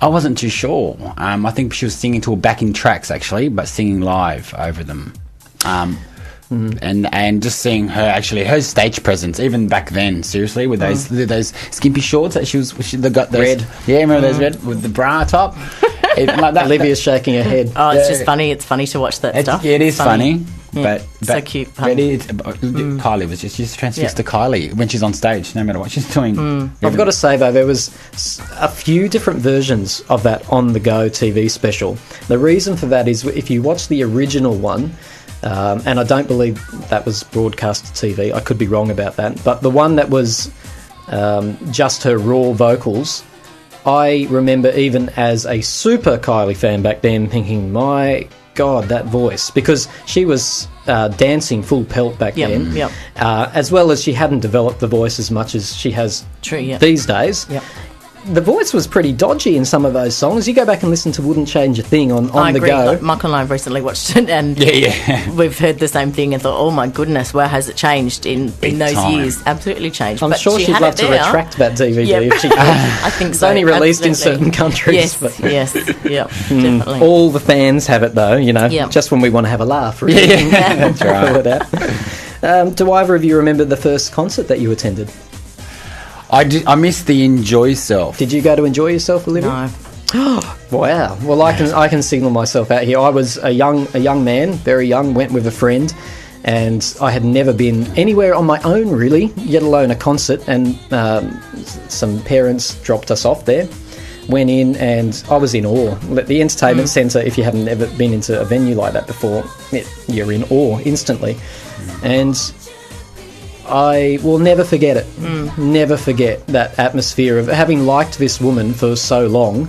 I wasn't too sure. I think she was singing to her backing tracks, actually, but singing live over them. And just seeing her stage presence, even back then, seriously, with those skimpy shorts that they got those, red. Yeah, remember those red with the bra top? Like that. Olivia's shaking her head. Oh, it's just funny. It's funny to watch that stuff. Yeah, it is funny. Yeah, But so cute. Kylie was she's transfixed to Kylie when she's on stage, no matter what she's doing. I've got to say, though, there was a few different versions of that On The Go TV special. The reason for that is if you watch the original one, and I don't believe that was broadcast to TV, I could be wrong about that, but the one that was just her raw vocals, I remember even as a super Kylie fan back then thinking, my God, that voice, because she was dancing full pelt back then, as well as she hadn't developed the voice as much as she has these days. The voice was pretty dodgy in some of those songs. You go back and listen to Wouldn't Change a Thing on I The agree. Go. Like, Michael and I have recently watched it, and we've heard the same thing and thought, oh my goodness, where has it changed in those years? Absolutely changed. I'm sure she'd love to retract that DVD if she could. I think it's so. only released in certain countries. Yes, definitely. All the fans have it, though, just when we want to have a laugh. Really. That's right. Do either of you remember the first concert that you attended? I missed the Enjoy Yourself. Did you go to Enjoy Yourself, Olivia? No. Wow. Well, I can signal myself out here. I was a young man, very young, went with a friend, and I had never been anywhere on my own, really, let alone a concert, and some parents dropped us off there. Went in, and I was in awe. The entertainment centre, if you haven't ever been into a venue like that before, you're in awe instantly. And I will never forget it. Never forget that atmosphere of having liked this woman for so long,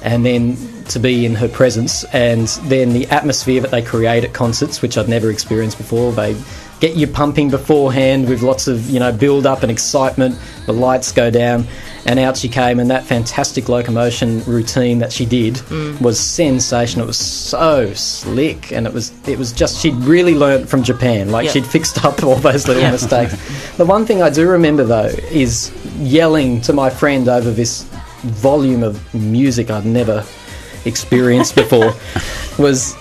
and then to be in her presence, and then the atmosphere that they create at concerts, which I'd never experienced before. They get you pumping beforehand with lots of build up and excitement. The lights go down, and out she came, and that fantastic locomotion routine that she did was sensational. It was so slick, and it was just, she'd really learnt from Japan. She'd fixed up all those little mistakes. The one thing I do remember, though, is yelling to my friend over this volume of music I'd never experienced before was,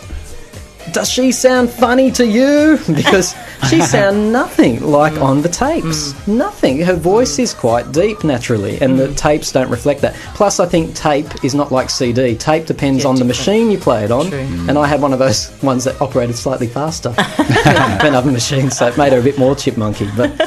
does she sound funny to you? Because she sound nothing like on the tapes. Nothing. Her voice is quite deep naturally, and the tapes don't reflect that. Plus, I think tape is not like CD. Tape depends on the machine you play it on. And I had one of those ones that operated slightly faster than other machines, so it made her a bit more chipmunky. But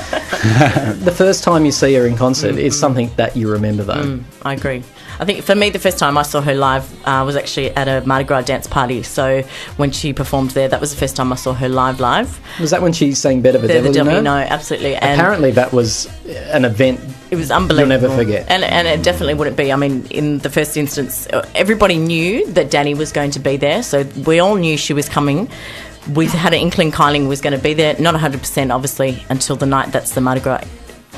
the first time you see her in concert is something that you remember, though. I agree. I think for me, the first time I saw her live was actually at a Mardi Gras dance party. So when she performed there, that was the first time I saw her live. Was that when she sang Better the Devil You Know? No, absolutely. And apparently that was an event it was unbelievable. You'll never forget. And it definitely wouldn't be. I mean, in the first instance, everybody knew that Danny was going to be there. So we all knew she was coming. We had an inkling Kylie was going to be there. Not 100%, obviously, until the night. That's the Mardi Gras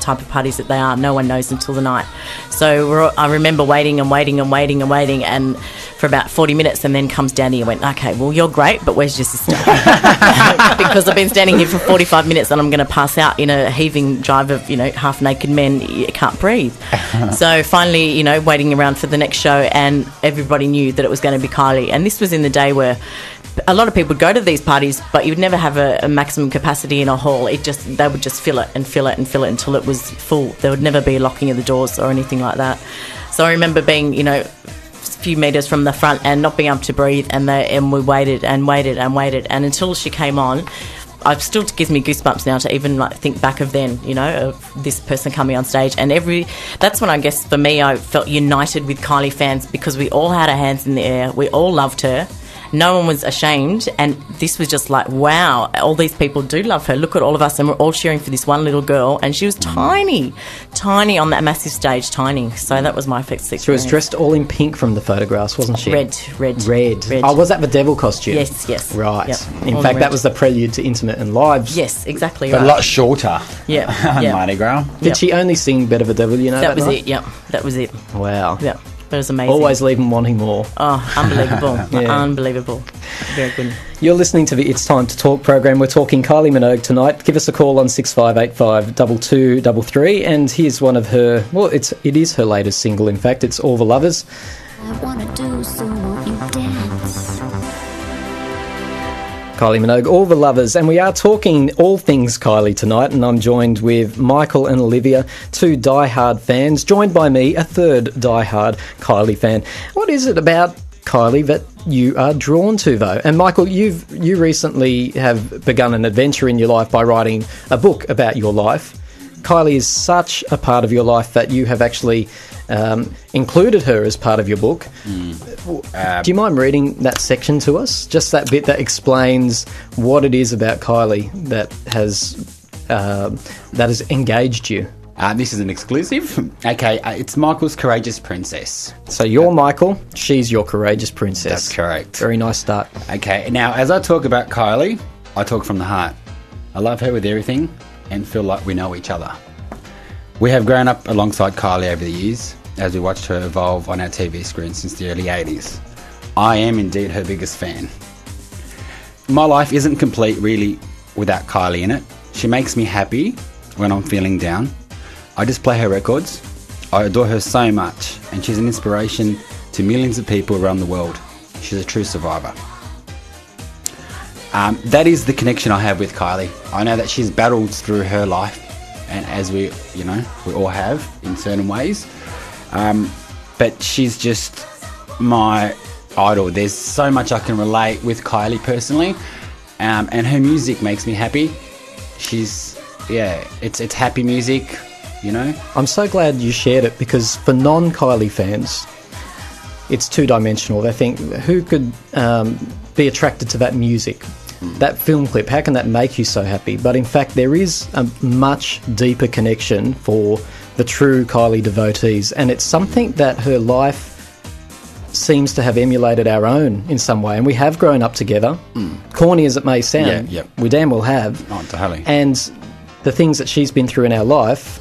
type of parties that they are. No one knows until the night. So I remember waiting and for about 40 minutes, and then comes Danny and went, okay, well, you're great, but where's your sister? Because I've been standing here for 45 minutes and I'm going to pass out in a heaving drive of, half naked men. You can't breathe. So finally, waiting around for the next show, and everybody knew that it was going to be Kylie. And this was in the day where a lot of people would go to these parties, but you'd never have a maximum capacity in a hall. They would just fill it and fill it and fill it until it was full. There would never be a locking of the doors or anything like that. So I remember being, a few metres from the front and not being able to breathe, and we waited, and until she came on. It still gives me goosebumps now to even think back of then, of this person coming on stage. And that's when I guess for me I felt united with Kylie fans, because we all had our hands in the air. We all loved her. No one was ashamed, and this was just like, wow, all these people do love her. Look at all of us, and we're all cheering for this one little girl, and she was tiny on that massive stage, tiny. So that was my first experience. She was dressed all in pink from the photographs, wasn't she? Red. Oh, was that the devil costume? Yes. Right. Yep. In fact, that was the prelude to Intimate and Lives. Yes, exactly but right. a lot shorter. Yeah. On Mardi Gras. Did she only sing Better the Devil, that was night? it, yep. That was it. Wow. Yeah. It was amazing. Always leave them wanting more. Oh, unbelievable. Unbelievable. Very good. You're listening to the It's Time to Talk program. We're talking Kylie Minogue tonight. Give us a call on 6585 2233, and here's one of her, well, it is her latest single, in fact. It's All the Lovers. I wanna do, so won't you dance? Kylie Minogue, All the Lovers, and we are talking all things Kylie tonight, and I'm joined with Michael and Olivia, two die-hard fans, joined by me, a third die-hard Kylie fan. What is it about Kylie that you are drawn to, though? And Michael, you recently have begun an adventure in your life by writing a book about your life. Kylie is such a part of your life that you have actually included her as part of your book. Do you mind reading that section to us? Just that bit that explains what it is about Kylie that has engaged you. This is an exclusive. Okay, it's Michael's Courageous Princess. So you're Michael, she's your Courageous Princess. That's correct. Very nice start. Okay, now as I talk about Kylie, I talk from the heart. I love her with everything and feel like we know each other. We have grown up alongside Kylie over the years as we watched her evolve on our TV screen since the early 80s. I am indeed her biggest fan. My life isn't complete really without Kylie in it. She makes me happy when I'm feeling down. I just play her records. I adore her so much, and she's an inspiration to millions of people around the world. She's a true survivor. That is the connection I have with Kylie. I know that she's battled through her life, and as we all have in certain ways. But she's just my idol. There's so much I can relate with Kylie personally, and her music makes me happy. It's happy music, you know. I'm so glad you shared it, because for non-Kylie fans, it's two-dimensional. They think, who could be attracted to that music? That film clip, how can that make you so happy? But in fact, there is a much deeper connection for the true Kylie devotees, and it's something that her life seems to have emulated our own in some way, and we have grown up together. Corny as it may sound, we damn well have. Oh, totally. And the things that she's been through in our life,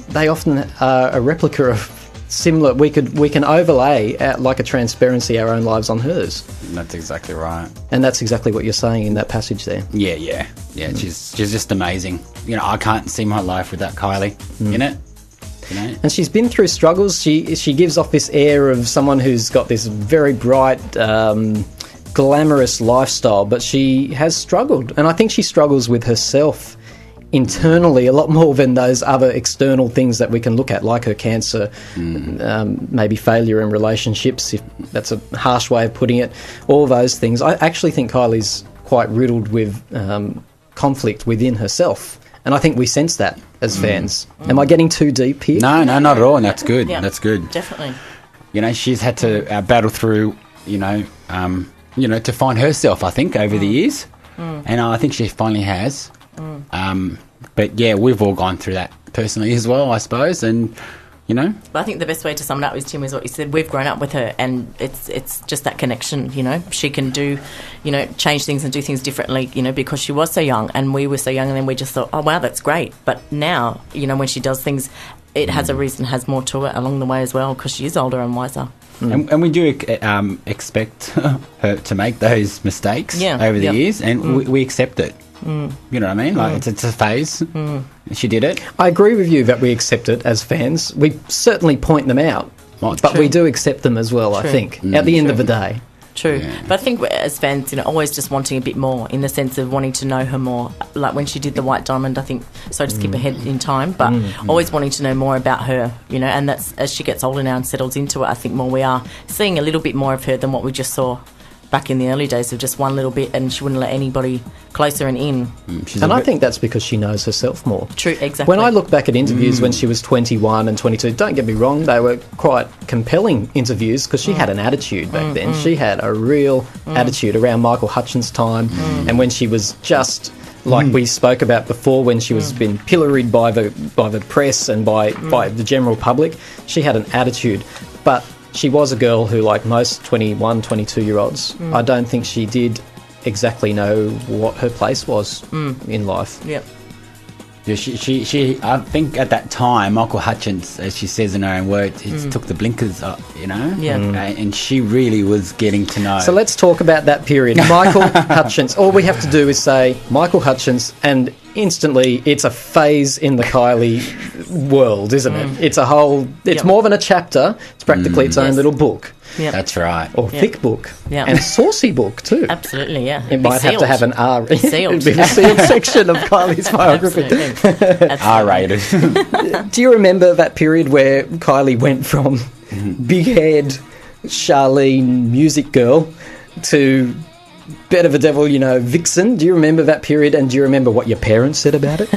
they often are a replica of similar. We can overlay like a transparency our own lives on hers. That's exactly right. And that's exactly what you're saying in that passage there. Yeah. She's just amazing. You know, I can't see my life without Kylie in it. You know? And she's been through struggles. She gives off this air of someone who's got this very bright, glamorous lifestyle, but she has struggled, and I think she struggles with herself internally a lot more than those other external things that we can look at, like her cancer, maybe failure in relationships, if that's a harsh way of putting it, all those things. I actually think Kylie's quite riddled with conflict within herself, and I think we sense that as fans. Am I getting too deep here? No, not at all, and that's good. Yeah, that's good. Definitely. You know, she's had to battle through, to find herself, I think, over the years, and I think she finally has. But yeah, we've all gone through that personally as well, I suppose, and But I think the best way to sum it up is, Tim, is what you said. We've grown up with her, and it's just that connection. She can do, change things and do things differently. Because she was so young, and we were so young, and then we just thought, oh wow, that's great. But now, when she does things, it has a reason, has more to it along the way as well, because she is older and wiser. And we do expect her to make those mistakes over the years, and we accept it. You know what I mean? Like it's a phase. She did it. I agree with you that we accept it as fans. We certainly point them out, but we do accept them as well, I think, at the end of the day. True. Yeah. But I think as fans, always just wanting a bit more, in the sense of wanting to know her more. Like when she did the White Diamond, I think, so to skip ahead in time, but always wanting to know more about her, and that's, as she gets older now and settles into it, I think more we are seeing a little bit more of her than what we just saw back in the early days of just one little bit, and she wouldn't let anybody closer and in. And I think that's because she knows herself more. True, exactly. When I look back at interviews when she was 21 and 22, don't get me wrong, they were quite compelling interviews, because she had an attitude back then. She had a real attitude around Michael Hutchins' time, and when she was just, like we spoke about before, when she was been pilloried by the press and by the general public, she had an attitude. But she was a girl who, like most 21, 22-year-olds, I don't think she did exactly know what her place was in life. Yep. Yeah, she. I think at that time, Michael Hutchins, as she says in her own words, he took the blinkers up, Yeah. And she really was getting to know. So let's talk about that period. Michael Hutchins. All we have to do is say Michael Hutchins, and instantly it's a phase in the Kylie world, isn't it? It's a whole. It's more than a chapter. It's practically its own little book. Yeah. That's right. Or thick book. Yeah. And saucy book, too. Absolutely, yeah. It might have to have an R. Sealed. It'd be the sealed section of Kylie's biography. Absolutely. R-rated. Do you remember that period where Kylie went from big-haired Charlene music girl to bit of a devil, vixen? Do you remember that period, and do you remember what your parents said about it?